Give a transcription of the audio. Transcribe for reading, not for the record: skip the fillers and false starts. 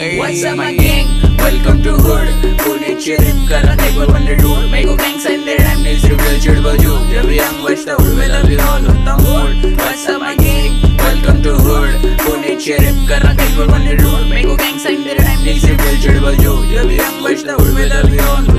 What's up my gang? Welcome to hood. पुणेची rep करा देखो वंडर डूड. मेको गैंग साइन दे रैम नील्स रिव्हिल चिड बजू. जब यंग बचता उड़वेला भी ऑल होता mood. What's up my gang? Welcome to hood. पुणेची रिप करा देखो वंडर डूड. मेको गैंग साइन दे रैम नील्स रिव्हिल चिड बजू. जब यंग बचता उड़वेला भी ऑल